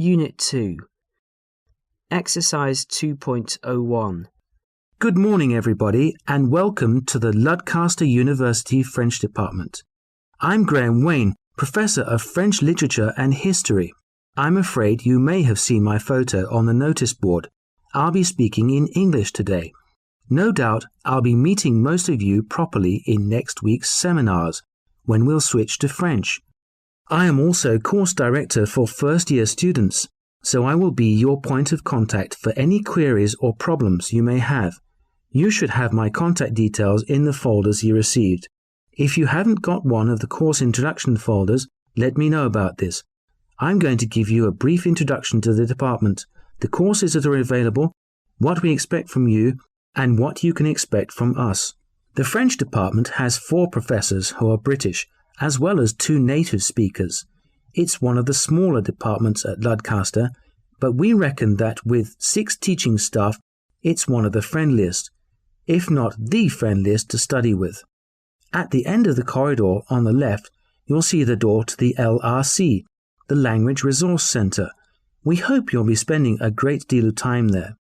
Unit 2. Exercise 2.01. Good morning, everybody, and welcome to the Ludcaster University French Department. I'm Graham Wayne, Professor of French Literature and History. I'm afraid you may have seen my photo on the notice board. I'll be speaking in English today. No doubt I'll be meeting most of you properly in next week's seminars, when we'll switch to French. I am also course director for first-year students, so I will be your point of contact for any queries or problems you may have. You should have my contact details in the folders you received. If you haven't got one of the course introduction folders, let me know about this. I'm going to give you a brief introduction to the department, the courses that are available, what we expect from you, and what you can expect from us. The French department has 4 professors who are British, as well as 2 native speakers. It's one of the smaller departments at Ludcaster, but we reckon that with 6 teaching staff, it's one of the friendliest, if not the friendliest to study with. At the end of the corridor on the left, you'll see the door to the LRC, the Language Resource Centre. We hope you'll be spending a great deal of time there.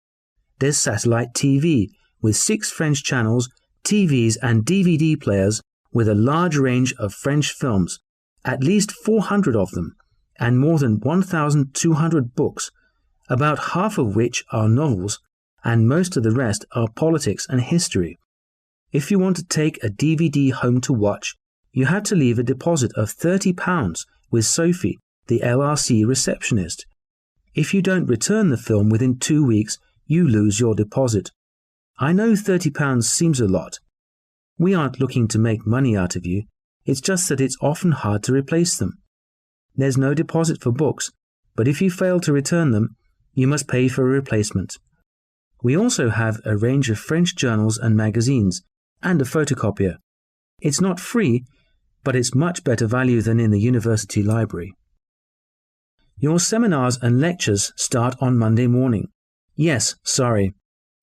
There's satellite TV, with 6 French channels, TVs and DVD players, with a large range of French films, at least 400 of them, and more than 1,200 books, about half of which are novels, and most of the rest are politics and history. If you want to take a DVD home to watch, you have to leave a deposit of £30 with Sophie, the LRC receptionist. If you don't return the film within 2 weeks, you lose your deposit. I know £30 seems a lot. We aren't looking to make money out of you, it's just that it's often hard to replace them. There's no deposit for books, but if you fail to return them, you must pay for a replacement. We also have a range of French journals and magazines, and a photocopier. It's not free, but it's much better value than in the university library. Your seminars and lectures start on Monday morning. Yes, sorry.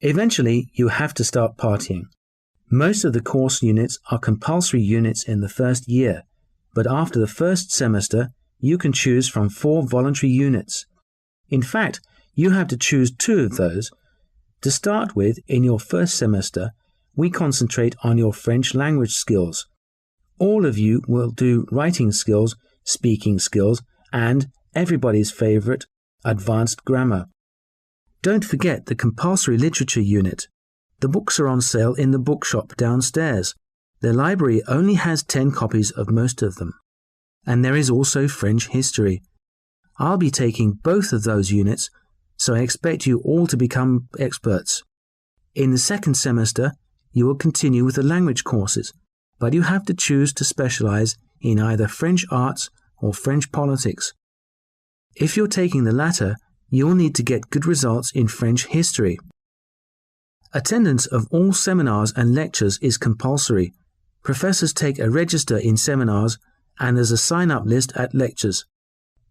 Eventually, you have to start partying. Most of the course units are compulsory units in the first year, but after the first semester, you can choose from 4 voluntary units. In fact, you have to choose 2 of those. To start with, in your first semester, we concentrate on your French language skills. All of you will do writing skills, speaking skills, and, everybody's favourite, advanced grammar. Don't forget the compulsory literature unit. The books are on sale in the bookshop downstairs. The library only has 10 copies of most of them. And there is also French history. I'll be taking both of those units, so I expect you all to become experts. In the second semester, you will continue with the language courses, but you have to choose to specialize in either French arts or French politics. If you're taking the latter, you'll need to get good results in French history. Attendance of all seminars and lectures is compulsory. Professors take a register in seminars, and there's a sign-up list at lectures.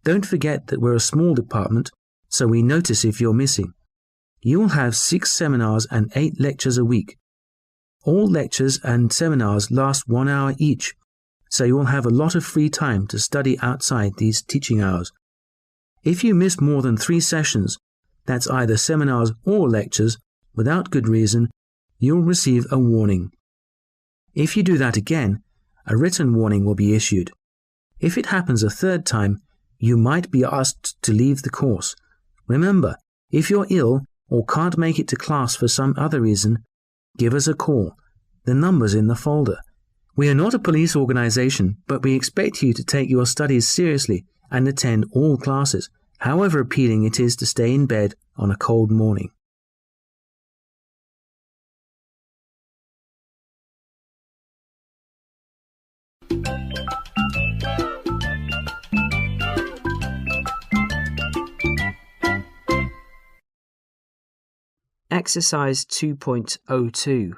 Don't forget that we're a small department, so we notice if you're missing. You will have 6 seminars and 8 lectures a week. All lectures and seminars last 1 hour each, so you will have a lot of free time to study outside these teaching hours. If you miss more than 3 sessions, that's either seminars or lectures, without good reason, you'll receive a warning. If you do that again, a written warning will be issued. If it happens a 3rd time, you might be asked to leave the course. Remember, if you're ill or can't make it to class for some other reason, give us a call. The number's in the folder. We are not a police organization, but we expect you to take your studies seriously and attend all classes, however appealing it is to stay in bed on a cold morning. Exercise 2.02.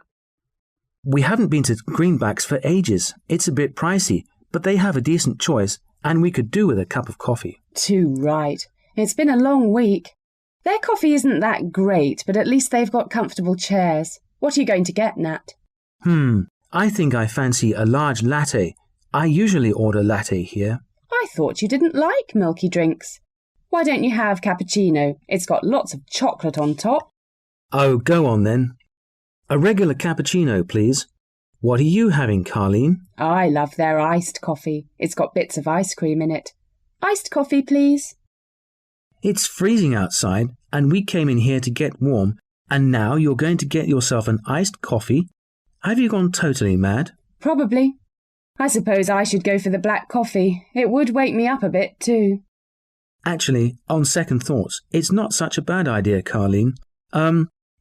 We haven't been to Greenbacks for ages. It's a bit pricey, but they have a decent choice, and we could do with a cup of coffee. Too right. It's been a long week. Their coffee isn't that great, but at least they've got comfortable chairs. What are you going to get, Nat? I think I fancy a large latte. I usually order latte here. I thought you didn't like milky drinks. Why don't you have cappuccino? It's got lots of chocolate on top. Oh, go on then. A regular cappuccino, please. What are you having, Carleen? I love their iced coffee. It's got bits of ice cream in it. Iced coffee, please. It's freezing outside, and we came in here to get warm, and now you're going to get yourself an iced coffee? Have you gone totally mad? Probably. I suppose I should go for the black coffee. It would wake me up a bit, too. Actually, on second thoughts, it's not such a bad idea, Carleen.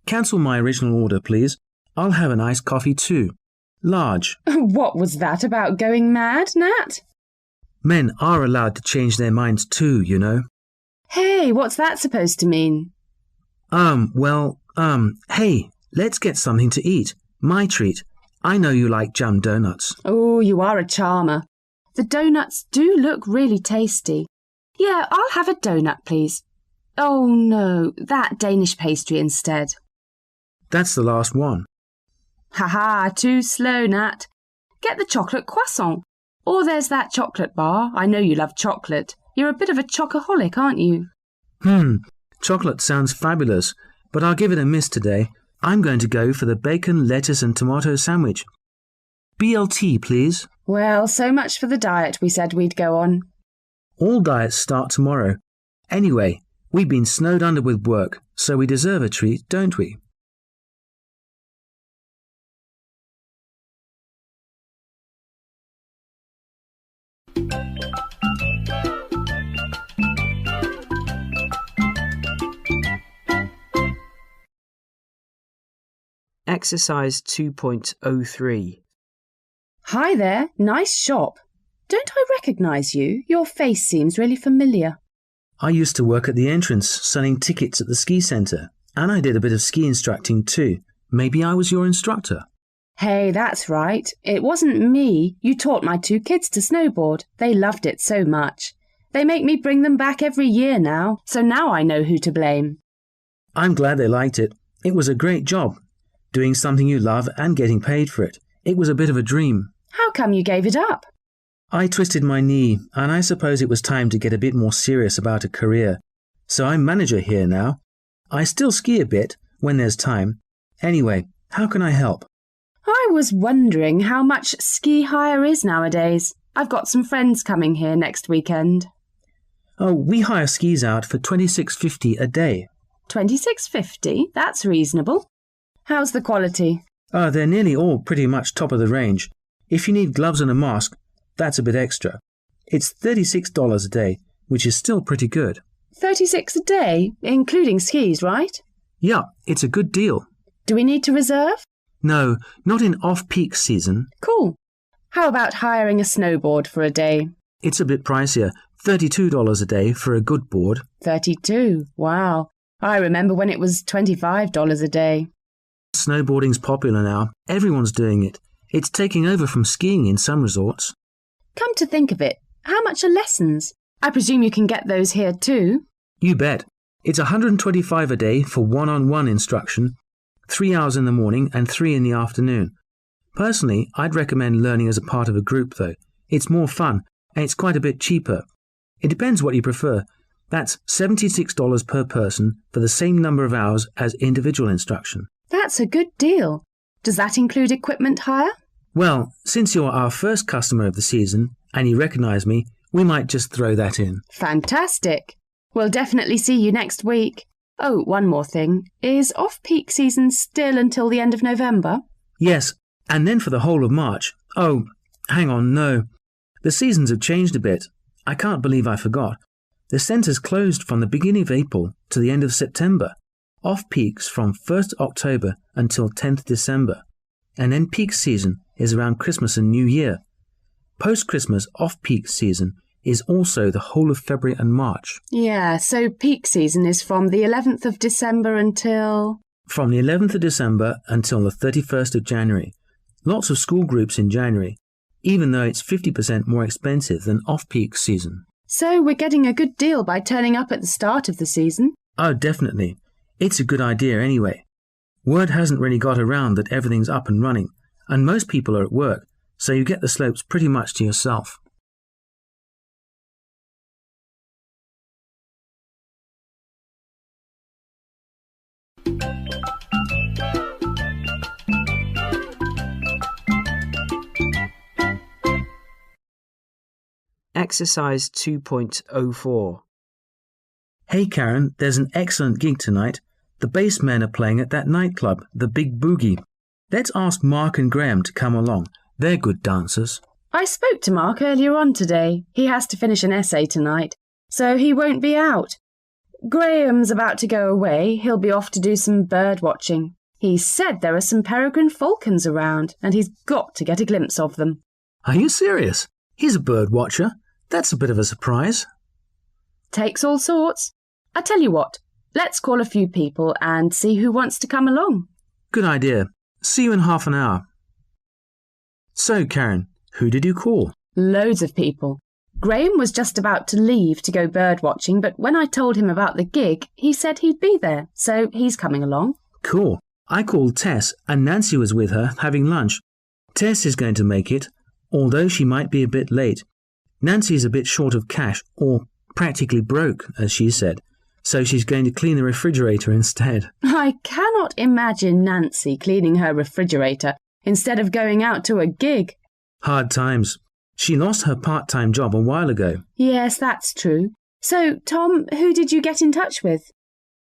Cancel my original order, please. I'll have an iced coffee too. Large. What was that about going mad, Nat? Men are allowed to change their minds too, you know. Hey, what's that supposed to mean? Hey, let's get something to eat. My treat. I know you like jam donuts. Oh, you are a charmer. The donuts do look really tasty. Yeah, I'll have a donut, please. Oh, no, that Danish pastry instead. That's the last one. Ha-ha, too slow, Nat. Get the chocolate croissant. Or there's that chocolate bar. I know you love chocolate. You're a bit of a chocoholic, aren't you? Chocolate sounds fabulous, but I'll give it a miss today. I'm going to go for the bacon, lettuce and tomato sandwich. BLT, please. Well, so much for the diet we said we'd go on. All diets start tomorrow. Anyway, we've been snowed under with work, so we deserve a treat, don't we? Exercise 2.03. Hi there, nice shop. Don't I recognise you? Your face seems really familiar. I used to work at the entrance selling tickets at the ski centre, and I did a bit of ski instructing too. Maybe I was your instructor. Hey, that's right. It wasn't me. You taught my 2 kids to snowboard. They loved it so much. They make me bring them back every year now, so now I know who to blame. I'm glad they liked it. It was a great job. Doing something you love and getting paid for it. It was a bit of a dream. How come you gave it up? I twisted my knee, and I suppose it was time to get a bit more serious about a career. So I'm manager here now. I still ski a bit when there's time. Anyway, how can I help? I was wondering how much ski hire is nowadays. I've got some friends coming here next weekend. Oh, we hire skis out for $26.50 a day. $26.50? That's reasonable. How's the quality? They're nearly all pretty much top of the range. If you need gloves and a mask, that's a bit extra. It's $36 a day, which is still pretty good. 36 a day, including skis, right? Yeah, it's a good deal. Do we need to reserve? No, not in off-peak season. Cool. How about hiring a snowboard for a day? It's a bit pricier, $32 a day for a good board. 32? Wow. I remember when it was $25 a day. Snowboarding's popular now. Everyone's doing it. It's taking over from skiing in some resorts. Come to think of it, how much are lessons? I presume you can get those here too? You bet. It's $125 a day for one-on-one instruction, 3 hours in the morning and 3 in the afternoon. Personally, I'd recommend learning as a part of a group though. It's more fun and it's quite a bit cheaper. It depends what you prefer. That's $76 per person for the same number of hours as individual instruction. That's a good deal. Does that include equipment hire? Well, since you're our first customer of the season and you recognise me, we might just throw that in. Fantastic. We'll definitely see you next week. Oh, one more thing. Is off-peak season still until the end of November? Yes, and then for the whole of March. Oh, hang on, no. The seasons have changed a bit. I can't believe I forgot. The centre's closed from the beginning of April to the end of September. Off-peaks from 1st October until 10th December. And then peak season is around Christmas and New Year. Post-Christmas off-peak season is also the whole of February and March. Yeah, so peak season is from the 11th of December until... From the 11th of December until the 31st of January. Lots of school groups in January, even though it's 50% more expensive than off-peak season. So we're getting a good deal by turning up at the start of the season? Oh, definitely. It's a good idea anyway. Word hasn't really got around that everything's up and running, and most people are at work, so you get the slopes pretty much to yourself. Exercise 2.04. Hey Karen, there's an excellent gig tonight. The bassmen are playing at that nightclub, the Big Boogie. Let's ask Mark and Graham to come along. They're good dancers. I spoke to Mark earlier on today. He has to finish an essay tonight, so he won't be out. Graham's about to go away. He'll be off to do some bird watching. He said there are some peregrine falcons around, and he's got to get a glimpse of them. Are you serious? He's a bird watcher. That's a bit of a surprise. Takes all sorts. I tell you what, let's call a few people and see who wants to come along. Good idea. See you in half an hour. So, Karen, who did you call? Loads of people. Graham was just about to leave to go bird watching, but when I told him about the gig, he said he'd be there, so he's coming along. Cool. I called Tess, and Nancy was with her having lunch. Tess is going to make it, although she might be a bit late. Nancy's a bit short of cash, or practically broke, as she said, so she's going to clean the refrigerator instead. I cannot imagine Nancy cleaning her refrigerator instead of going out to a gig. Hard times. She lost her part-time job a while ago. Yes, that's true. So, Tom, who did you get in touch with?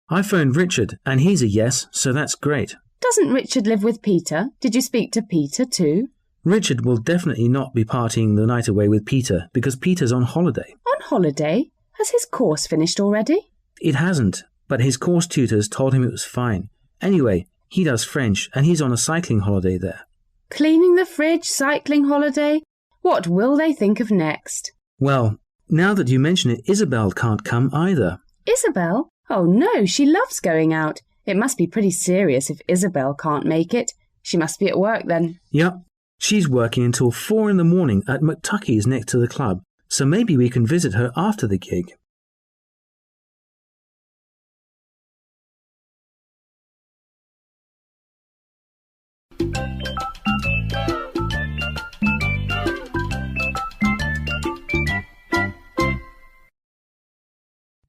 I phoned Richard, and he's a yes, so that's great. Doesn't Richard live with Peter? Did you speak to Peter too? Richard will definitely not be partying the night away with Peter, because Peter's on holiday. On holiday? Has his course finished already? It hasn't, but his course tutors told him it was fine. Anyway, he does French, and he's on a cycling holiday there. Cleaning the fridge, cycling holiday? What will they think of next? Well, now that you mention it, Isabel can't come either. Isabel? Oh no, she loves going out. It must be pretty serious if Isabel can't make it. She must be at work then. Yep. She's working until 4 in the morning at McTucky's next to the club, so maybe we can visit her after the gig.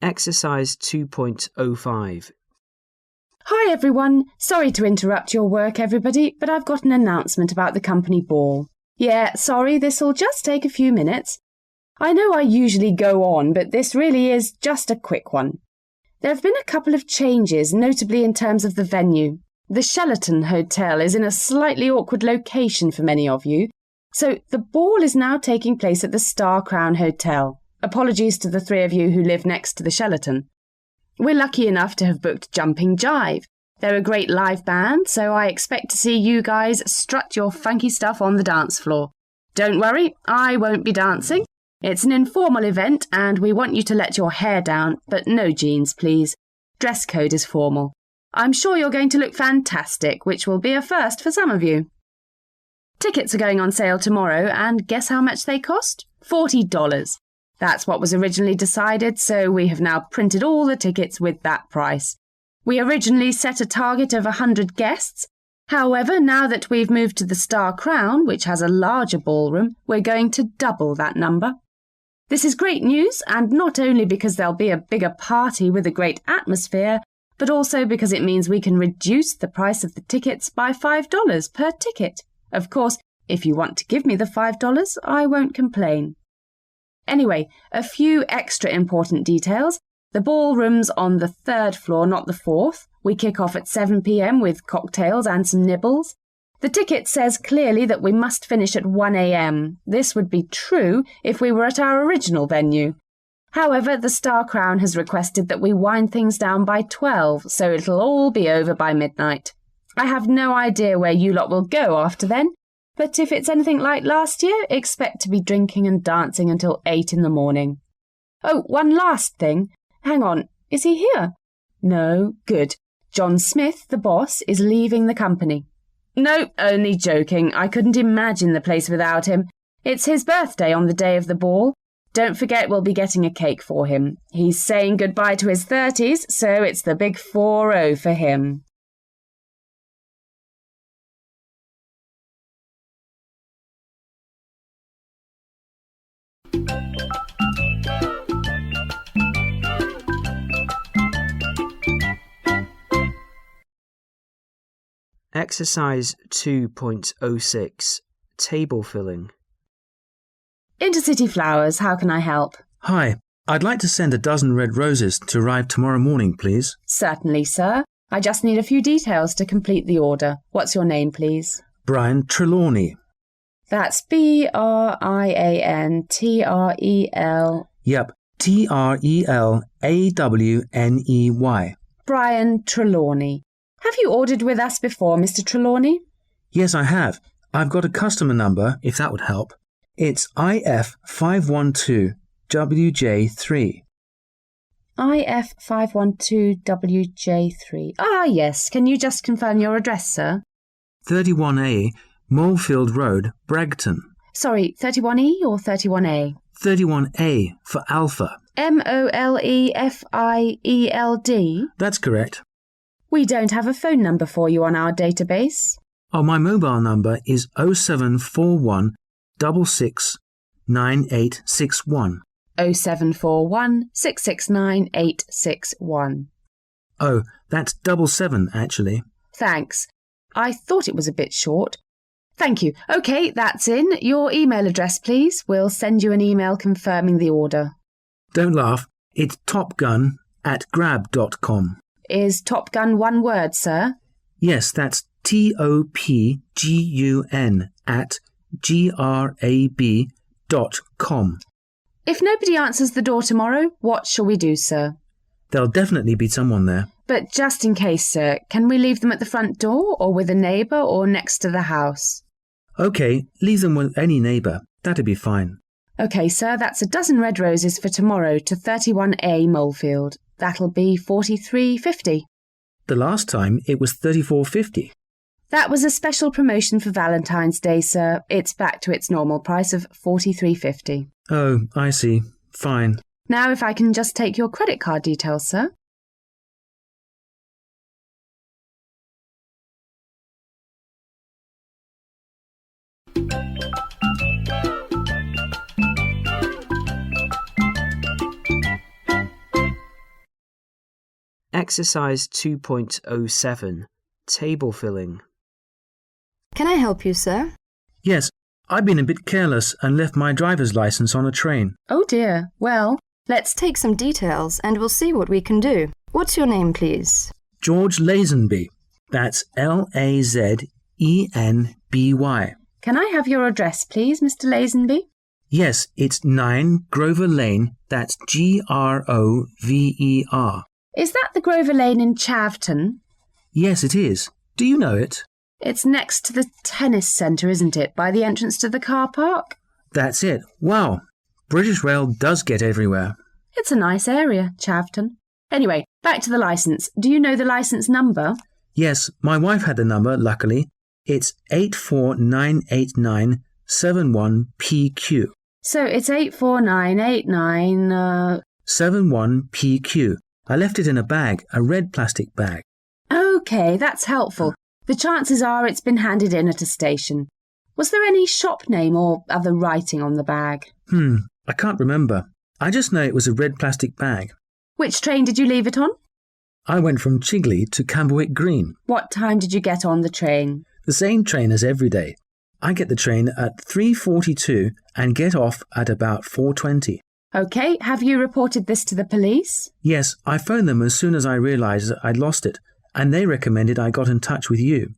Exercise 2.05. Hi everyone. Sorry to interrupt your work, everybody, but I've got an announcement about the company ball. Yeah, sorry, this'll just take a few minutes. I know I usually go on, but this really is just a quick one. There have been a couple of changes, notably in terms of the venue. The Sheraton Hotel is in a slightly awkward location for many of you, so the ball is now taking place at the Star Crown Hotel. Apologies to the three of you who live next to the Sheraton. We're lucky enough to have booked Jumping Jive. They're a great live band, so I expect to see you guys strut your funky stuff on the dance floor. Don't worry, I won't be dancing. It's an informal event and we want you to let your hair down, but no jeans, please. Dress code is formal. I'm sure you're going to look fantastic, which will be a first for some of you. Tickets are going on sale tomorrow, and guess how much they cost? $40. That's what was originally decided, so we have now printed all the tickets with that price. We originally set a target of 100 guests. However, now that we've moved to the Star Crown, which has a larger ballroom, we're going to double that number. This is great news, and not only because there'll be a bigger party with a great atmosphere, but also because it means we can reduce the price of the tickets by $5 per ticket. Of course, if you want to give me the $5, I won't complain. Anyway, a few extra important details. The ballroom's on the 3rd floor, not the 4th. We kick off at 7 p.m. with cocktails and some nibbles. The ticket says clearly that we must finish at 1 a.m. This would be true if we were at our original venue. However, the Star Crown has requested that we wind things down by 12, so it'll all be over by midnight. I have no idea where you lot will go after then, but if it's anything like last year, expect to be drinking and dancing until 8 in the morning. Oh, one last thing. Hang on, is he here? No, good. John Smith, the boss, is leaving the company. No, only joking. I couldn't imagine the place without him. It's his birthday on the day of the ball. Don't forget we'll be getting a cake for him. He's saying goodbye to his 30s, so it's the big 4-0 for him. Exercise 2.06. Table filling. Intercity Flowers, how can I help? Hi, I'd like to send a dozen red roses to arrive tomorrow morning, please. Certainly, sir. I just need a few details to complete the order. What's your name, please? Brian Trelawney. That's Briantrel. Yep, Trelawney. Brian Trelawney. Have you ordered with us before, Mr. Trelawney? Yes, I have. I've got a customer number, if that would help. It's IF512WJ3. IF512WJ3. Ah, yes. Can you just confirm your address, sir? 31A, Molefield Road, Bragton. Sorry, 31E or 31A? 31A for Alpha. Molefield? That's correct. We don't have a phone number for you on our database. Oh, my mobile number is 0741 66 9861. 0741 669 861. Oh, that's 77 actually. Thanks. I thought it was a bit short. Thank you. OK, that's in. Your email address, please. We'll send you an email confirming the order. Don't laugh. It's topgun@grab.com. Is Top Gun one word, sir? Yes, that's TOPGUN @GRAB.com. If nobody answers the door tomorrow, what shall we do, sir? There'll definitely be someone there. But just in case, sir, can we leave them at the front door or with a neighbour or next to the house? OK, leave them with any neighbour. That'd be fine. OK, sir, that's a dozen red roses for tomorrow to 31A Molefield. That'll be $43.50. The last time it was $34.50. That was a special promotion for Valentine's Day, sir. It's back to its normal price of $43.50. Oh, I see. Fine. Now if I can just take your credit card details, sir. Exercise 2.07. Table filling. Can I help you, sir? Yes, I've been a bit careless and left my driver's license on a train. Oh dear. Well, Let's take some details and we'll see what we can do. What's your name, please? George Lazenby. That's Lazenby. can I have your address, please, Mr. Lazenby? Yes, it's 9 Grover Lane. That's Grover. Is that the Grover Lane in Chavton? Yes, it is. Do you know it? It's next to the tennis centre, isn't it, by the entrance to the car park? That's it. Wow. British Rail does get everywhere. It's a nice area, Chavton. Anyway, back to the licence. Do you know the licence number? Yes, my wife had the number, luckily. It's 8498971PQ. So it's 84989... 71PQ. I left it in a bag, a red plastic bag. OK, that's helpful. The chances are it's been handed in at a station. Was there any shop name or other writing on the bag? I can't remember. I just know it was a red plastic bag. Which train did you leave it on? I went from Chigley to Camberwick Green. What time did you get on the train? The same train as every day. I get the train at 3:42 and get off at about 4:20. OK, have you reported this to the police? Yes, I phoned them as soon as I realised I'd lost it, and they recommended I got in touch with you.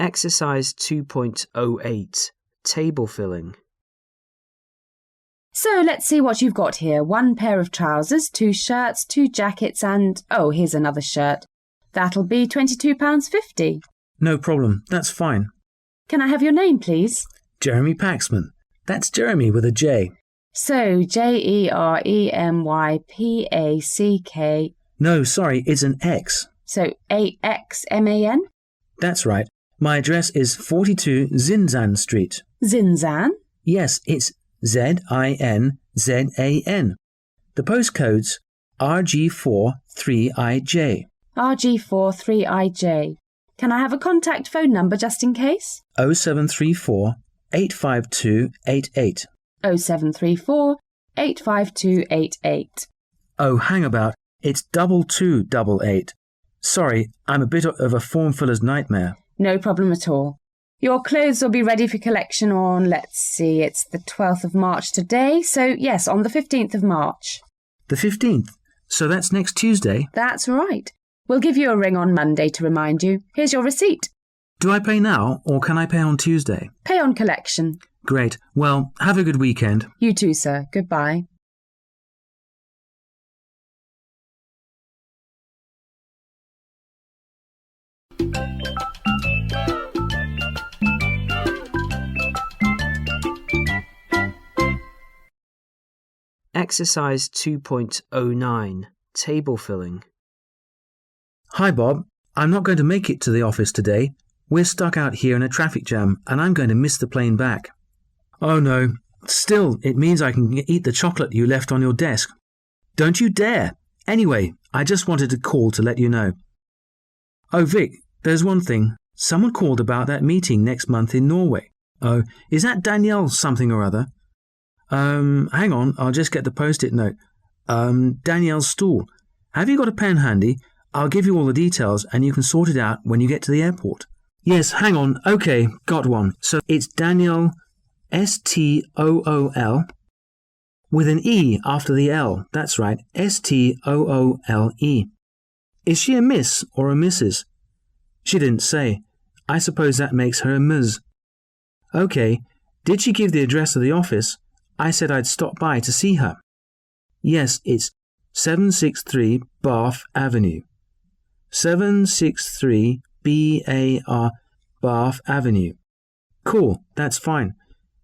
Exercise 2.08. Table filling. So let's see what you've got here. 1 pair of trousers, 2 shirts, 2 jackets and... oh, here's another shirt. That'll be £22.50. No problem, that's fine. Can I have your name, please? Jeremy Paxman. That's Jeremy with a J. So, Jeremypack. No, sorry, it's an X. So, AXMAN? That's right. My address is 42 Zinzan Street. Zinzan? Yes, it's ZINZAN. The postcode's RG4 3IJ. RG4 3IJ. Can I have a contact phone number just in case? 0734 85288. 0734 85288. Oh, hang about. It's 2288. Sorry, I'm a bit of a form filler's nightmare. No problem at all. Your clothes will be ready for collection on, let's see, it's the 12th of March today, so yes, on the 15th of March. The 15th? So that's next Tuesday? That's right. We'll give you a ring on Monday to remind you. Here's your receipt. Do I pay now, or can I pay on Tuesday? Pay on collection. Great. Well, have a good weekend. You too, sir. Goodbye. Exercise 2.09, table filling. Hi, Bob. I'm not going to make it to the office today. We're stuck out here in a traffic jam, and I'm going to miss the plane back. Oh, no. Still, it means I can eat the chocolate you left on your desk. Don't you dare! Anyway, I just wanted to call to let you know. Oh, Vic, there's one thing. Someone called about that meeting next month in Norway. Oh, is that Danielle something or other? Hang on, I'll just get the post-it note. Danielle's stool. Have you got a pen handy? I'll give you all the details and you can sort it out when you get to the airport. Yes, hang on. Okay, got one. So it's Danielle, S-T-O-O-L, with an E after the L. That's right, S-T-O-O-L-E. Is she a miss or a Mrs.? She didn't say. I suppose that makes her a Ms. Okay, did she give the address of the office? I said I'd stop by to see her. Yes, it's 763 Bath Avenue. 763 B-A-R Bath Avenue. Cool, that's fine.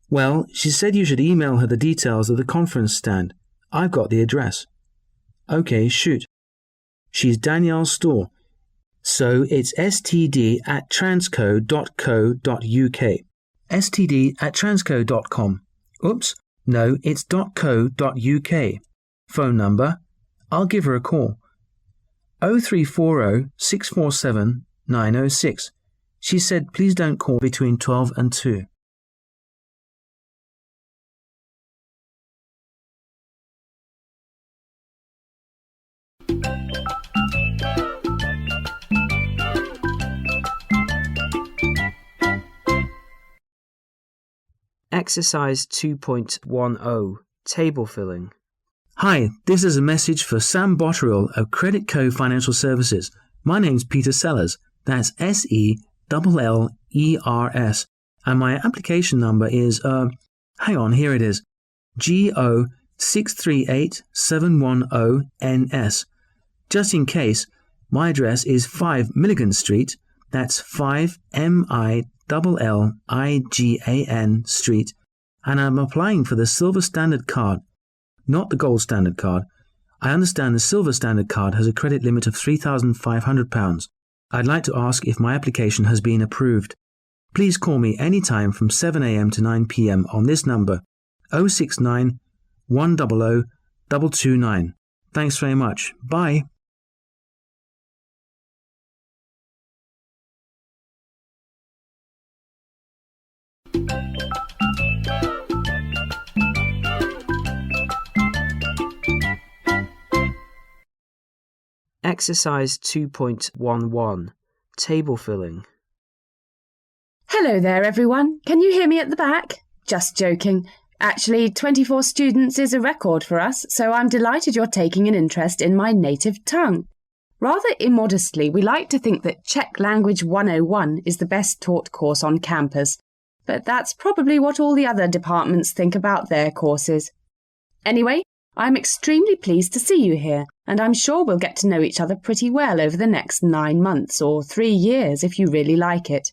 Well, she said you should email her the details of the conference stand. I've got the address. Okay, shoot. She's Danielle's store. So it's std@transco.co.uk. std@transco.com. Oops. No, it's .co.uk. Phone number? I'll give her a call. 0340 647 906. She said please don't call between 12 and 2. Exercise 2.10, table filling. Hi, this is a message for Sam Botterill of Credit Co Financial Services. My name's Peter Sellers. That's S-E-L-L-E-R-S. And my application number is, hang on, here it is. GO638710NS. Just in case, my address is 5 Milligan Street. That's 5 M-I-L-L-I-G-A-N Street. And I'm applying for the Silver Standard card, not the Gold Standard card. I understand the Silver Standard card has a credit limit of £3,500. I'd like to ask if my application has been approved. Please call me any time from 7 a.m. to 9 p.m. on this number, 069 100 229. Thanks very much. Bye. Exercise 2.11, table filling. Hello there, everyone. Can you hear me at the back? Just joking. Actually, 24 students is a record for us, so I'm delighted you're taking an interest in my native tongue. Rather immodestly, we like to think that Czech Language 101 is the best taught course on campus, but that's probably what all the other departments think about their courses. Anyway, I'm extremely pleased to see you here, and I'm sure we'll get to know each other pretty well over the next 9 months or 3 years if you really like it.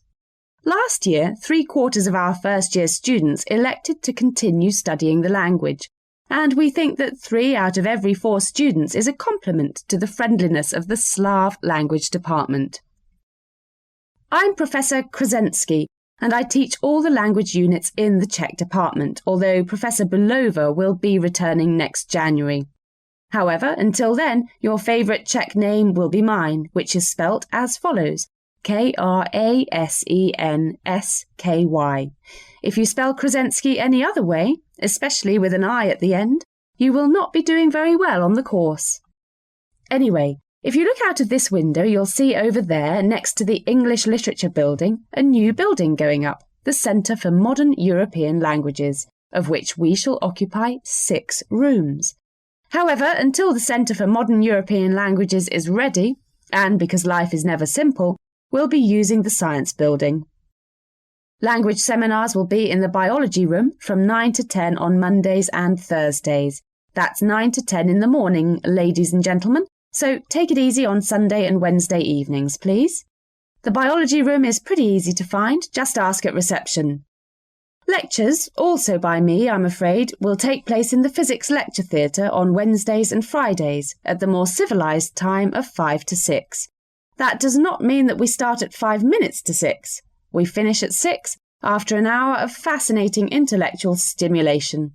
Last year, 3/4 of our first-year students elected to continue studying the language, and we think that 3 out of every 4 students is a compliment to the friendliness of the Slav language department. I'm Professor Krasensky, and I teach all the language units in the Czech department, although Professor Belova will be returning next January. However, until then, your favourite Czech name will be mine, which is spelt as follows: Krasensky. If you spell Krasensky any other way, especially with an I at the end, you will not be doing very well on the course. Anyway, if you look out of this window, you'll see over there, next to the English Literature Building, a new building going up, the Centre for Modern European Languages, of which we shall occupy 6 rooms. However, until the Centre for Modern European Languages is ready, and because life is never simple, we'll be using the Science Building. Language seminars will be in the Biology Room from 9 to 10 on Mondays and Thursdays. That's 9 to 10 in the morning, ladies and gentlemen, so take it easy on Sunday and Wednesday evenings, please. The Biology Room is pretty easy to find, just ask at reception. Lectures, also by me, I'm afraid, will take place in the Physics Lecture Theatre on Wednesdays and Fridays at the more civilised time of 5 to 6. That does not mean that we start at 5 minutes to 6. We finish at 6 after an hour of fascinating intellectual stimulation.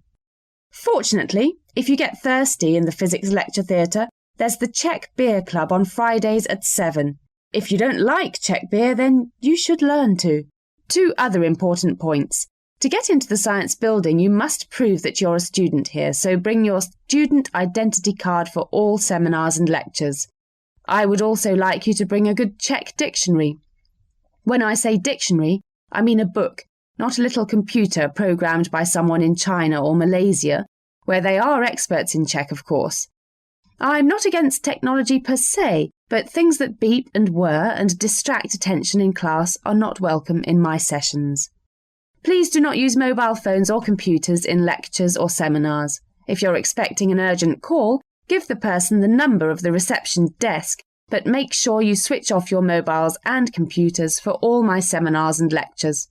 Fortunately, if you get thirsty in the Physics Lecture Theatre, there's the Czech Beer Club on Fridays at 7. If you don't like Czech beer, then you should learn to. 2 other important points. To get into the Science Building, you must prove that you're a student here, so bring your student identity card for all seminars and lectures. I would also like you to bring a good Czech dictionary. When I say dictionary, I mean a book, not a little computer programmed by someone in China or Malaysia, where they are experts in Czech, of course. I'm not against technology per se, but things that beep and whir and distract attention in class are not welcome in my sessions. Please do not use mobile phones or computers in lectures or seminars. If you're expecting an urgent call, give the person the number of the reception desk, but make sure you switch off your mobiles and computers for all my seminars and lectures.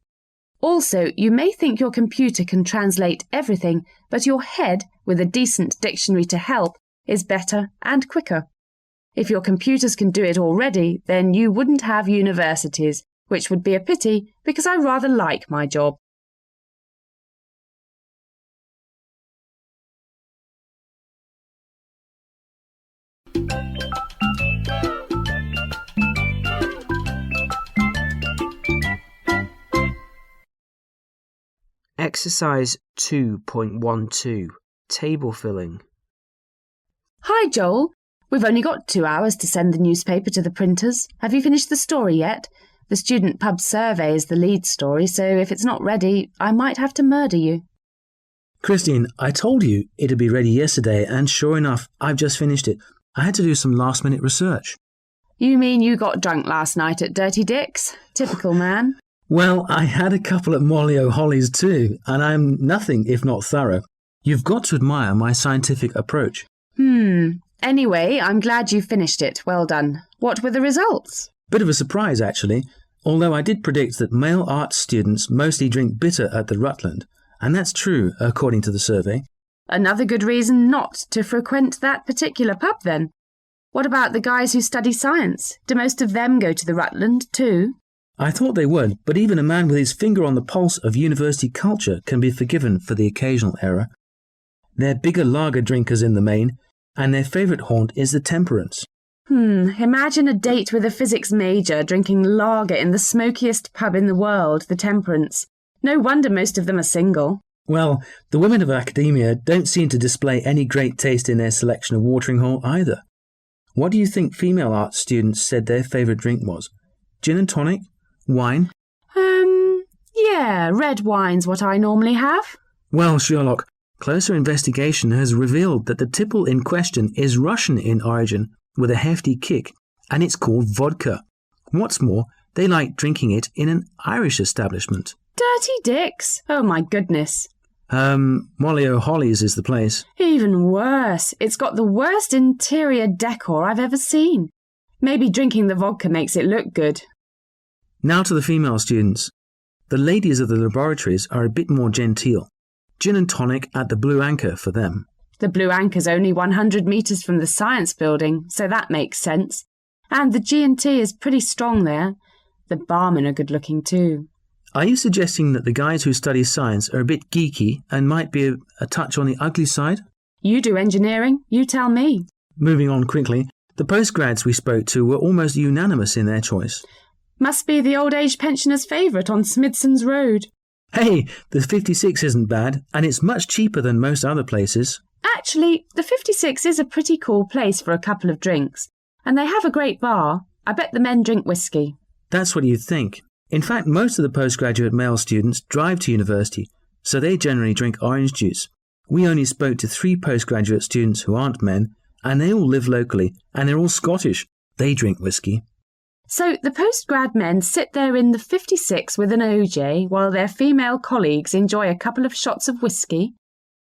Also, you may think your computer can translate everything, but your head, with a decent dictionary to help, is better and quicker. If your computers can do it already, then you wouldn't have universities, which would be a pity because I rather like my job. Exercise 2.12. Table filling. Hi, Joel. We've only got 2 hours to send the newspaper to the printers. Have you finished the story yet? The student pub survey is the lead story, so if it's not ready, I might have to murder you. Christine, I told you it'd be ready yesterday, and sure enough, I've just finished it. I had to do some last-minute research. You mean you got drunk last night at Dirty Dick's? Typical man. Well, I had a couple at Molly O'Holly's too, and I'm nothing if not thorough. You've got to admire my scientific approach. Anyway, I'm glad you finished it. Well done. What were the results? Bit of a surprise, actually, although I did predict that male arts students mostly drink bitter at the Rutland, and that's true, according to the survey. Another good reason not to frequent that particular pub, then. What about the guys who study science? Do most of them go to the Rutland, too? I thought they would, but even a man with his finger on the pulse of university culture can be forgiven for the occasional error. They're bigger lager drinkers in the main, and their favourite haunt is the Temperance. Imagine a date with a physics major drinking lager in the smokiest pub in the world, the Temperance. No wonder most of them are single. Well, the women of academia don't seem to display any great taste in their selection of watering hole either. What do you think female arts students said their favourite drink was? Gin and tonic? Wine? Yeah, red wine's what I normally have. Well, Sherlock, closer investigation has revealed that the tipple in question is Russian in origin, with a hefty kick, and it's called vodka. What's more, they like drinking it in an Irish establishment. Dirty Dick's? Oh my goodness. Molly O'Holly's is the place. Even worse. It's got the worst interior decor I've ever seen. Maybe drinking the vodka makes it look good. Now to the female students. The ladies of the laboratories are a bit more genteel. Gin and tonic at the Blue Anchor for them. The Blue Anchor's only 100 metres from the Science Building, so that makes sense. And the G&T is pretty strong there. The barmen are good-looking too. Are you suggesting that the guys who study science are a bit geeky and might be a touch on the ugly side? You do engineering, you tell me. Moving on quickly, the postgrads we spoke to were almost unanimous in their choice. Must be the old age pensioners' favourite on Smithson's Road. Hey, the 56 isn't bad, and it's much cheaper than most other places. Actually, the 56 is a pretty cool place for a couple of drinks, and they have a great bar. I bet the men drink whiskey. That's what you'd think. In fact, most of the postgraduate male students drive to university, so they generally drink orange juice. We only spoke to 3 postgraduate students who aren't men, and they all live locally, and they're all Scottish. They drink whiskey. So the postgrad men sit there in the 56 with an OJ while their female colleagues enjoy a couple of shots of whiskey?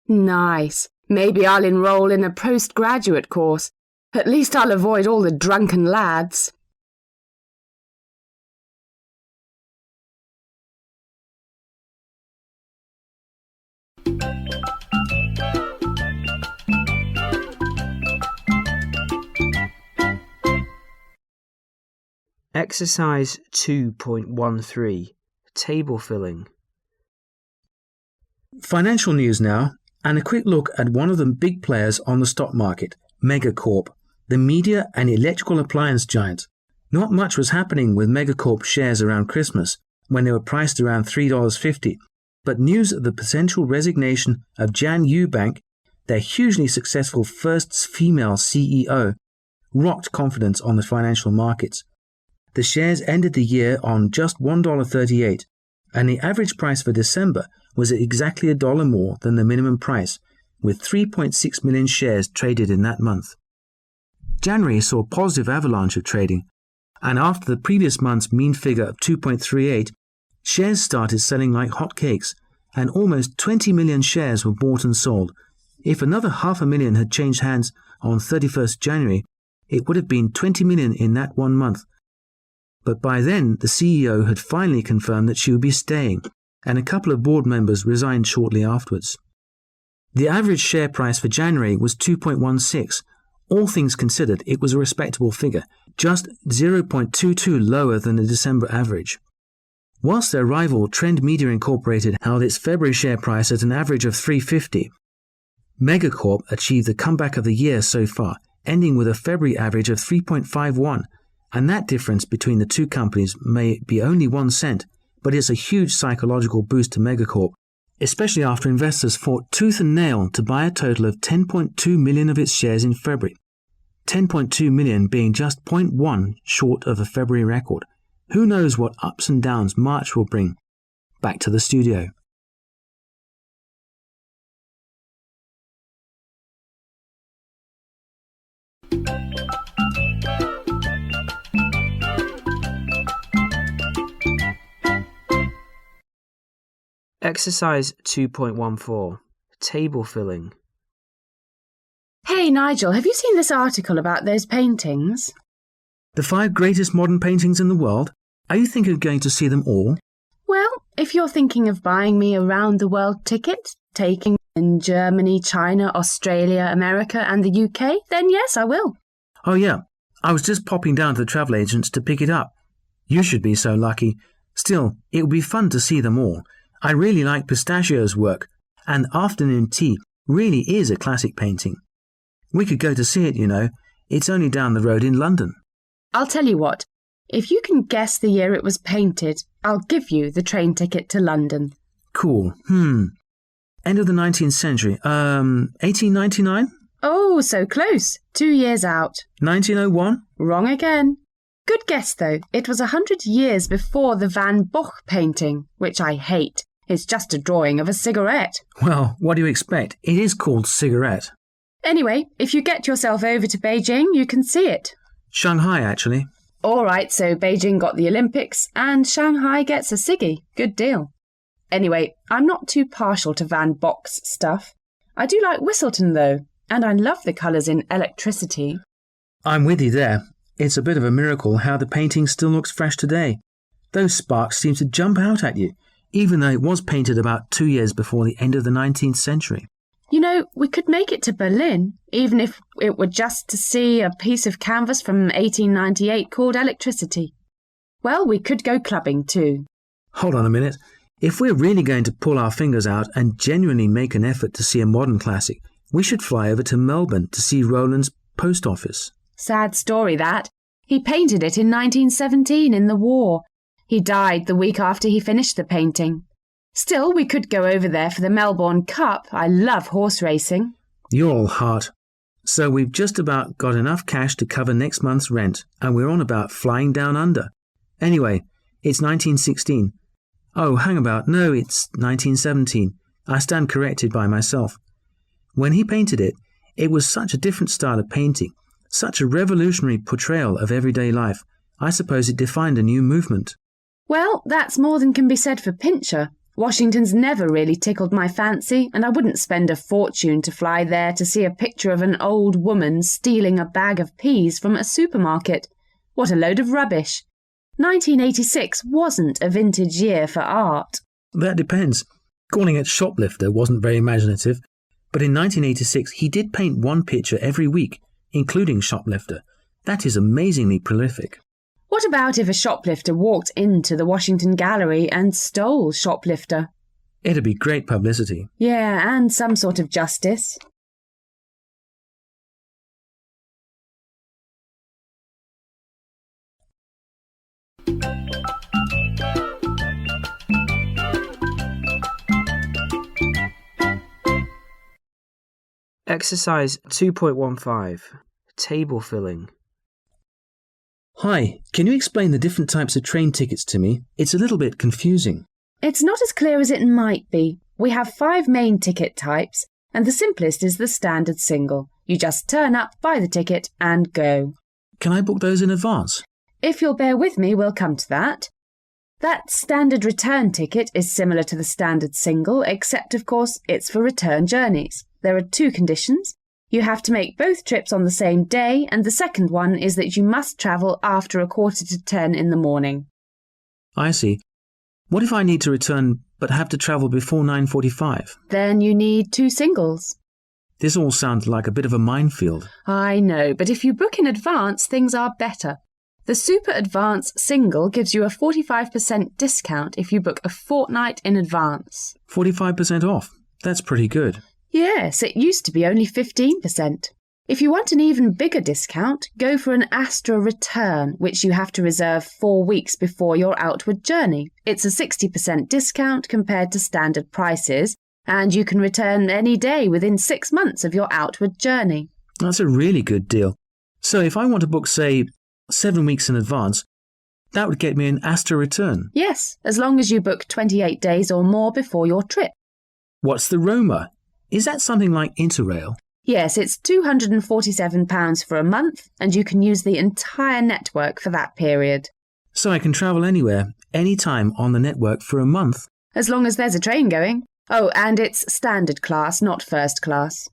Nice. Maybe I'll enrol in a postgraduate course. At least I'll avoid all the drunken lads. Exercise 2.13. Table filling. Financial news now, and a quick look at one of the big players on the stock market, Megacorp, the media and electrical appliance giant. Not much was happening with Megacorp shares around Christmas, when they were priced around $3.50, but news of the potential resignation of Jan Eubank, their hugely successful first female CEO, rocked confidence on the financial markets. The shares ended the year on just $1.38, and the average price for December was at exactly $1 more than the minimum price, with 3.6 million shares traded in that month. January saw a positive avalanche of trading, and after the previous month's mean figure of 2.38, shares started selling like hotcakes, and almost 20 million shares were bought and sold. If another 500,000 had changed hands on 31st January, it would have been 20 million in that 1 month. But by then, the CEO had finally confirmed that she would be staying, and a couple of board members resigned shortly afterwards. The average share price for January was 2.16. All things considered, it was a respectable figure, just 0.22 lower than the December average. Whilst their rival Trend Media Incorporated held its February share price at an average of $3.50, Megacorp achieved the comeback of the year so far, ending with a February average of 3.51, and that difference between the two companies may be only 1 cent, but it's a huge psychological boost to Megacorp, especially after investors fought tooth and nail to buy a total of 10.2 million of its shares in February. 10.2 million being just 0.1 short of a February record. Who knows what ups and downs March will bring? Back to the studio. Exercise 2.14. Table filling. Hey Nigel, have you seen this article about those paintings? The 5 greatest modern paintings in the world? Are you thinking of going to see them all? Well, if you're thinking of buying me a round-the-world ticket, taking in Germany, China, Australia, America and the UK, then yes, I will. Oh yeah, I was just popping down to the travel agents to pick it up. You should be so lucky. Still, it would be fun to see them all. I really like Pistachio's work, and Afternoon Tea really is a classic painting. We could go to see it, you know. It's only down the road in London. I'll tell you what, if you can guess the year it was painted, I'll give you the train ticket to London. Cool. End of the 19th century. 1899? Oh, so close. 2 years out. 1901? Wrong again. Good guess, though. It was 100 years before the Van Gogh painting, which I hate. It's just a drawing of a cigarette. Well, what do you expect? It is called Cigarette. Anyway, if you get yourself over to Beijing, you can see it. Shanghai, actually. All right, so Beijing got the Olympics, and Shanghai gets a ciggy. Good deal. Anyway, I'm not too partial to Van Gogh's stuff. I do like Whistleton, though, and I love the colours in Electricity. I'm with you there. It's a bit of a miracle how the painting still looks fresh today. Those sparks seem to jump out at you, even though it was painted about 2 years before the end of the 19th century. You know, we could make it to Berlin, even if it were just to see a piece of canvas from 1898 called Electricity. Well, we could go clubbing too. Hold on a minute. If we're really going to pull our fingers out and genuinely make an effort to see a modern classic, we should fly over to Melbourne to see Roland's Post Office. Sad story, that. He painted it in 1917 in the war. He died the week after he finished the painting. Still, we could go over there for the Melbourne Cup. I love horse racing. You're all heart. So we've just about got enough cash to cover next month's rent, and we're on about flying down under. Anyway, it's 1916. Oh, hang about. No, it's 1917. I stand corrected by myself. When he painted it, it was such a different style of painting, such a revolutionary portrayal of everyday life. I suppose it defined a new movement. Well, that's more than can be said for Pincher. Washington's never really tickled my fancy, and I wouldn't spend a fortune to fly there to see a picture of an old woman stealing a bag of peas from a supermarket. What a load of rubbish. 1986 wasn't a vintage year for art. That depends. Calling it shoplifter wasn't very imaginative, but in 1986 he did paint one picture every week, including shoplifter. That is amazingly prolific. What about if a shoplifter walked into the Washington Gallery and stole Shoplifter? It'd be great publicity. Yeah, and some sort of justice. Exercise 2.15. Table filling. Hi, can you explain the different types of train tickets to me? It's a little bit confusing. It's not as clear as it might be. We have 5 main ticket types, and the simplest is the standard single. You just turn up, buy the ticket, and go. Can I book those in advance? If you'll bear with me, we'll come to that. That standard return ticket is similar to the standard single, except, of course, it's for return journeys. There are 2 conditions. You have to make both trips on the same day, and the second one is that you must travel after 9:45 in the morning. I see. What if I need to return but have to travel before 9:45? Then you need 2 singles. This all sounds like a bit of a minefield. I know, but if you book in advance, things are better. The Super Advance single gives you a 45% discount if you book a fortnight in advance. 45% off. That's pretty good. Yes, it used to be only 15%. If you want an even bigger discount, go for an Astra Return, which you have to reserve 4 weeks before your outward journey. It's a 60% discount compared to standard prices, and you can return any day within 6 months of your outward journey. That's a really good deal. So if I want to book, say, 7 weeks in advance, that would get me an Astra Return. Yes, as long as you book 28 days or more before your trip. What's the Roma? Is that something like Interrail? Yes, it's £247 for a month, and you can use the entire network for that period. So I can travel anywhere, anytime on the network for a month? As long as there's a train going. Oh, and it's standard class, not first class.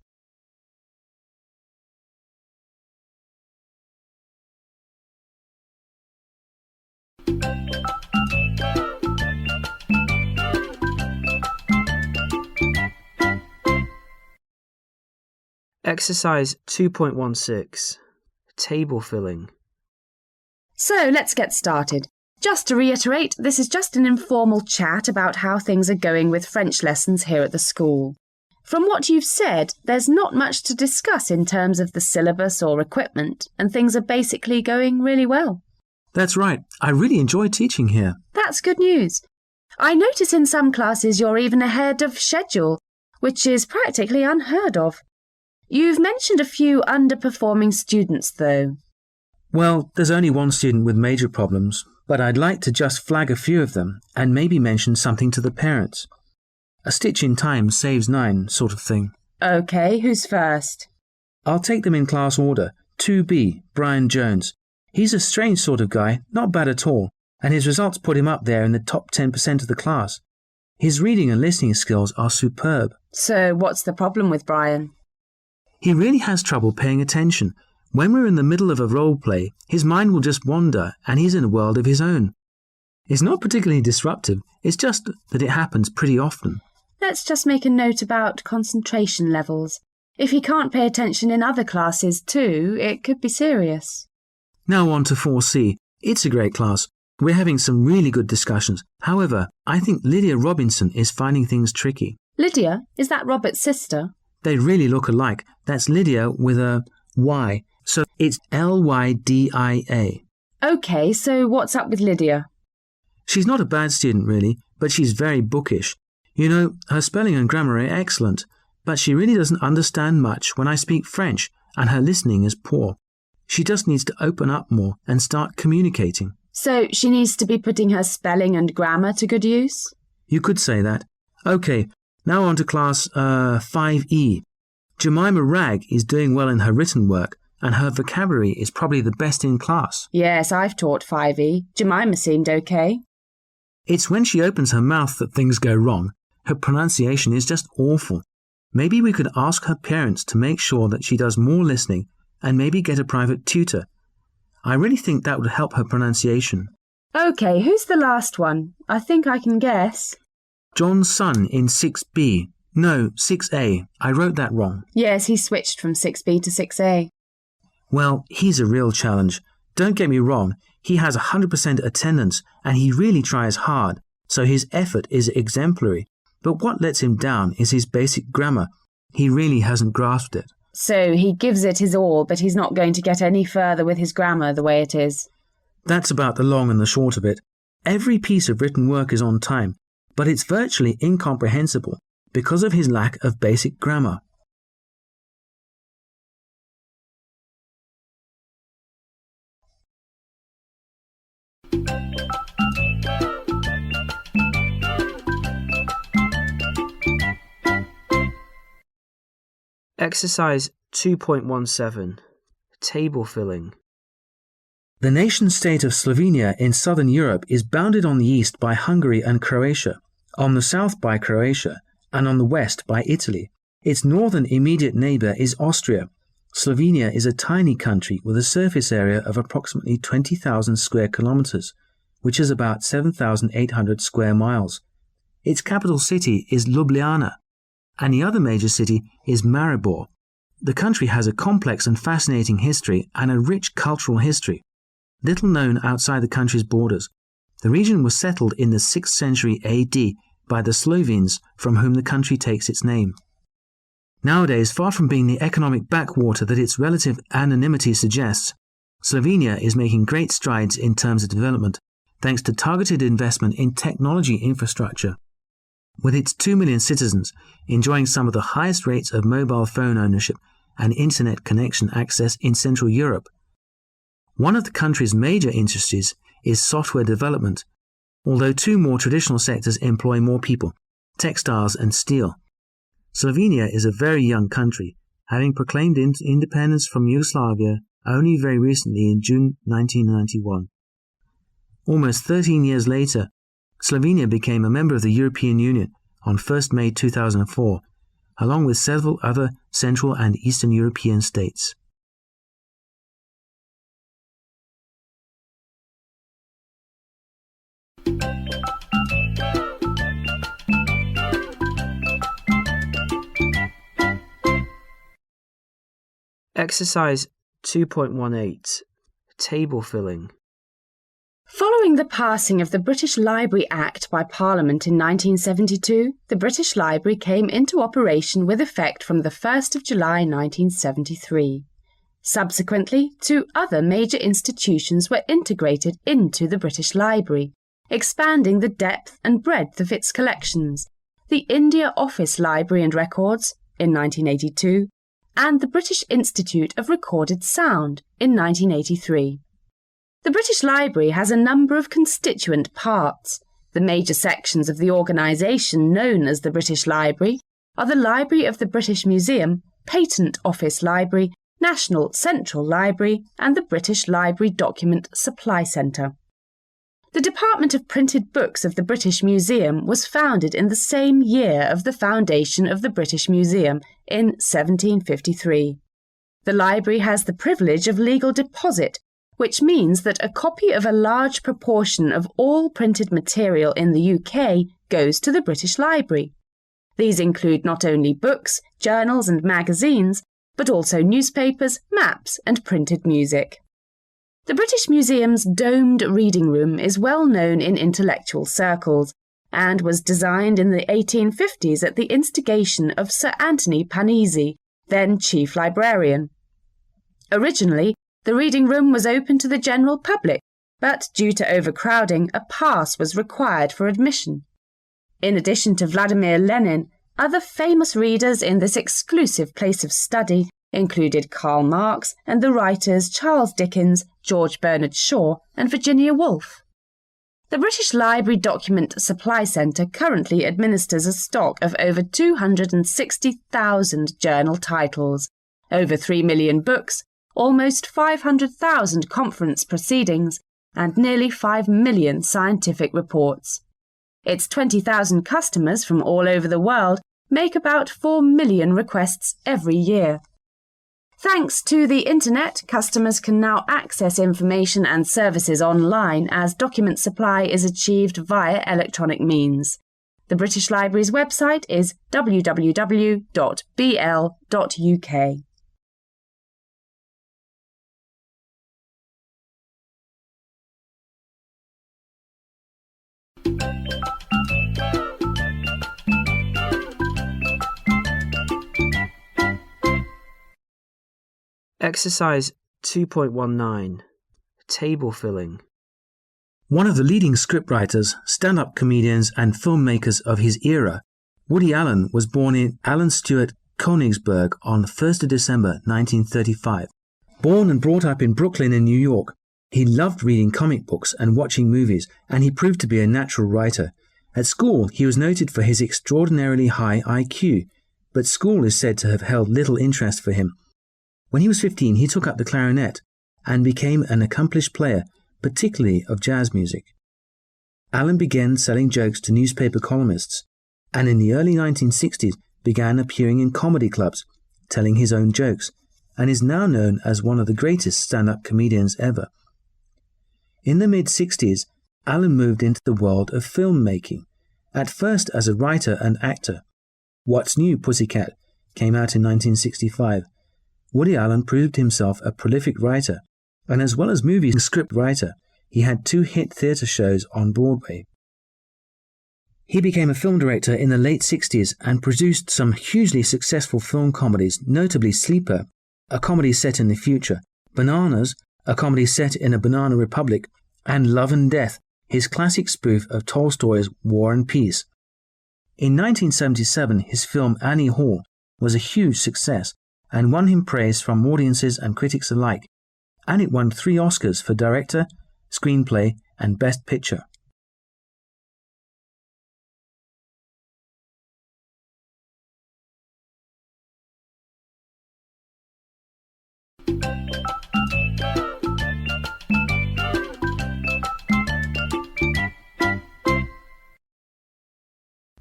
Exercise 2.16. Table filling. So let's get started. Just to reiterate, this is just an informal chat about how things are going with French lessons here at the school. From what you've said, there's not much to discuss in terms of the syllabus or equipment, and things are basically going really well. That's right. I really enjoy teaching here. That's good news. I notice in some classes you're even ahead of schedule, which is practically unheard of. You've mentioned a few underperforming students, though. Well, there's only one student with major problems, but I'd like to just flag a few of them and maybe mention something to the parents. A stitch in time saves 9 sort of thing. OK, who's first? I'll take them in class order. 2B, Brian Jones. He's a strange sort of guy, not bad at all, and his results put him up there in the top 10% of the class. His reading and listening skills are superb. So what's the problem with Brian? He really has trouble paying attention. When we're in the middle of a role play, his mind will just wander and he's in a world of his own. It's not particularly disruptive, it's just that it happens pretty often. Let's just make a note about concentration levels. If he can't pay attention in other classes too, it could be serious. Now on to 4C. It's a great class. We're having some really good discussions. However, I think Lydia Robinson is finding things tricky. Lydia? Is that Robert's sister? They really look alike. That's Lydia with a Y, so it's Lydia. OK, so what's up with Lydia? She's not a bad student, really, but she's very bookish. You know, her spelling and grammar are excellent, but she really doesn't understand much when I speak French, and her listening is poor. She just needs to open up more and start communicating. So she needs to be putting her spelling and grammar to good use? You could say that. OK, now on to class 5E. Jemima Ragg is doing well in her written work, and her vocabulary is probably the best in class. Yes, I've taught 5E. Jemima seemed OK. It's when she opens her mouth that things go wrong. Her pronunciation is just awful. Maybe we could ask her parents to make sure that she does more listening and maybe get a private tutor. I really think that would help her pronunciation. OK, who's the last one? I think I can guess. John's son in 6B. No, 6A. I wrote that wrong. Yes, he switched from 6B to 6A. Well, he's a real challenge. Don't get me wrong, he has 100% attendance and he really tries hard, so his effort is exemplary. But what lets him down is his basic grammar. He really hasn't grasped it. So he gives it his all, but he's not going to get any further with his grammar the way it is. That's about the long and the short of it. Every piece of written work is on time, but it's virtually incomprehensible because of his lack of basic grammar. Exercise 2.17. Table filling. The nation-state of Slovenia in southern Europe is bounded on the east by Hungary and Croatia, on the south by Croatia, and on the west by Italy. Its northern immediate neighbour is Austria. Slovenia is a tiny country with a surface area of approximately 20,000 square kilometres, which is about 7,800 square miles. Its capital city is Ljubljana, and the other major city is Maribor. The country has a complex and fascinating history and a rich cultural history, little known outside the country's borders. The region was settled in the 6th century AD by the Slovenes, from whom the country takes its name. Nowadays, far from being the economic backwater that its relative anonymity suggests, Slovenia is making great strides in terms of development, thanks to targeted investment in technology infrastructure. With its 2 million citizens enjoying some of the highest rates of mobile phone ownership and internet connection access in Central Europe. One of the country's major industries is software development, although two more traditional sectors employ more people, textiles and steel. Slovenia is a very young country, having proclaimed independence from Yugoslavia only very recently in June 1991. Almost 13 years later, Slovenia became a member of the European Union on 1st May 2004, along with several other Central and Eastern European states. Exercise 2.18. Table filling. Following the passing of the British Library Act by Parliament in 1972, the British Library came into operation with effect from the 1st of July 1973. Subsequently, two other major institutions were integrated into the British Library, expanding the depth and breadth of its collections: the India Office Library and Records in 1982 and the British Institute of Recorded Sound in 1983. The British Library has a number of constituent parts. The major sections of the organisation known as the British Library are the Library of the British Museum, Patent Office Library, National Central Library and the British Library Document Supply Centre. The Department of Printed Books of the British Museum was founded in the same year of the foundation of the British Museum in 1753. The library has the privilege of legal deposit, which means that a copy of a large proportion of all printed material in the UK goes to the British Library. These include not only books, journals and magazines, but also newspapers, maps and printed music. The British Museum's domed reading room is well known in intellectual circles and was designed in the 1850s at the instigation of Sir Anthony Panizzi, then chief librarian. Originally, the reading room was open to the general public but due to overcrowding, a pass was required for admission. In addition to Vladimir Lenin, other famous readers in this exclusive place of study included Karl Marx and the writers Charles Dickens, George Bernard Shaw and Virginia Woolf. The British Library Document Supply Centre currently administers a stock of over 260,000 journal titles, over 3 million books, almost 500,000 conference proceedings, and nearly 5 million scientific reports. Its 20,000 customers from all over the world make about 4 million requests every year. Thanks to the Internet, customers can now access information and services online as document supply is achieved via electronic means. The British Library's website is www.bl.uk. Exercise 2.19. Table filling. One of the leading scriptwriters, stand-up comedians and filmmakers of his era, Woody Allen was born in Allen Stewart, Königsberg on 1st of December 1935. Born and brought up in Brooklyn in New York, he loved reading comic books and watching movies, and he proved to be a natural writer. At school, he was noted for his extraordinarily high IQ, but school is said to have held little interest for him. When he was 15, he took up the clarinet and became an accomplished player, particularly of jazz music. Allen began selling jokes to newspaper columnists, and in the early 1960s began appearing in comedy clubs, telling his own jokes, and is now known as one of the greatest stand-up comedians ever. In the mid-60s, Allen moved into the world of filmmaking, at first as a writer and actor. What's New, Pussycat came out in 1965. Woody Allen proved himself a prolific writer, and as well as movie script writer, he had 2 hit theatre shows on Broadway. He became a film director in the late 60s and produced some hugely successful film comedies, notably Sleeper, a comedy set in the future, Bananas, a comedy set in a banana republic, and Love and Death, his classic spoof of Tolstoy's War and Peace. In 1977, his film Annie Hall was a huge success and won him praise from audiences and critics alike, and it won 3 Oscars for director, screenplay, and best picture.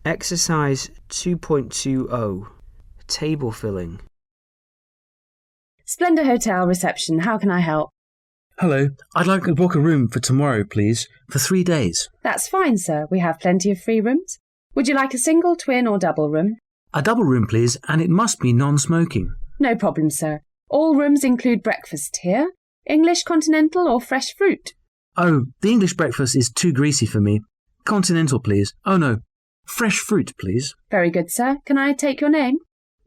Exercise 2.20. Table filling. Splendor Hotel reception, how can I help? Hello, I'd like to book a room for tomorrow, please, for 3 days. That's fine, sir. We have plenty of free rooms. Would you like a single, twin or double room? A double room, please, and it must be non-smoking. No problem, sir. All rooms include breakfast here. English, continental or fresh fruit? Oh, the English breakfast is too greasy for me. Continental, please. Oh no, fresh fruit, please. Very good, sir. Can I take your name?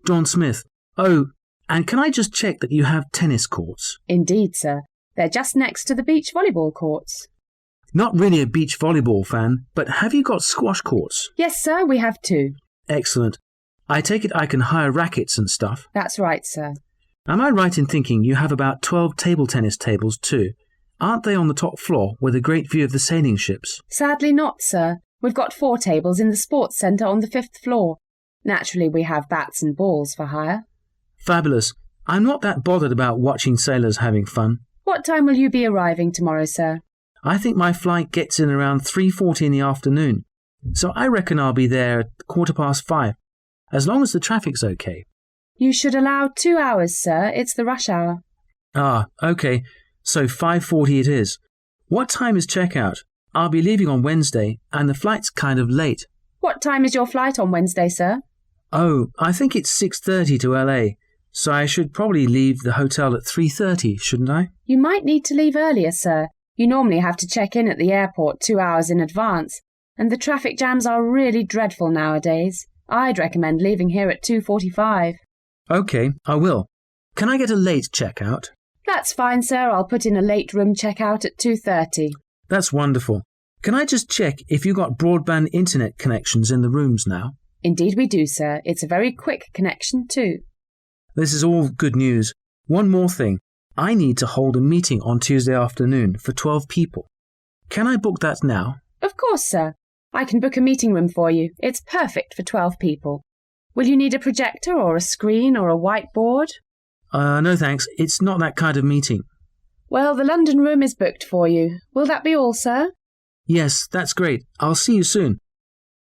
John Smith. Oh, and can I just check that you have tennis courts? Indeed, sir. They're just next to the beach volleyball courts. Not really a beach volleyball fan, but have you got squash courts? Yes, sir, we have 2. Excellent. I take it I can hire rackets and stuff? That's right, sir. Am I right in thinking you have about 12 table tennis tables too? Aren't they on the top floor with a great view of the sailing ships? Sadly not, sir. We've got 4 tables in the sports centre on the 5th floor. Naturally, we have bats and balls for hire. Fabulous. I'm not that bothered about watching sailors having fun. What time will you be arriving tomorrow, sir? I think my flight gets in around 3:40 in the afternoon, so I reckon I'll be there at 5:15, as long as the traffic's okay. You should allow 2 hours, sir. It's the rush hour. Ah, okay. So 5:40 it is. What time is checkout? I'll be leaving on Wednesday, and the flight's kind of late. What time is your flight on Wednesday, sir? Oh, I think it's 6:30 to LA, so I should probably leave the hotel at 3:30, shouldn't I? You might need to leave earlier, sir. You normally have to check in at the airport 2 hours in advance, and the traffic jams are really dreadful nowadays. I'd recommend leaving here at 2:45. Okay, I will. Can I get a late checkout? That's fine, sir. I'll put in a late room check-out at 2:30. That's wonderful. Can I just check if you got broadband internet connections in the rooms now? Indeed we do, sir. It's a very quick connection too. This is all good news. One more thing. I need to hold a meeting on Tuesday afternoon for 12 people. Can I book that now? Of course, sir. I can book a meeting room for you. It's perfect for 12 people. Will you need a projector or a screen or a whiteboard? No thanks. It's not that kind of meeting. Well, the London room is booked for you. Will that be all, sir? Yes, that's great. I'll see you soon.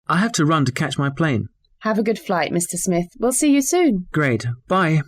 I have to run to catch my plane. Have a good flight, Mr. Smith. We'll see you soon. Great. Bye.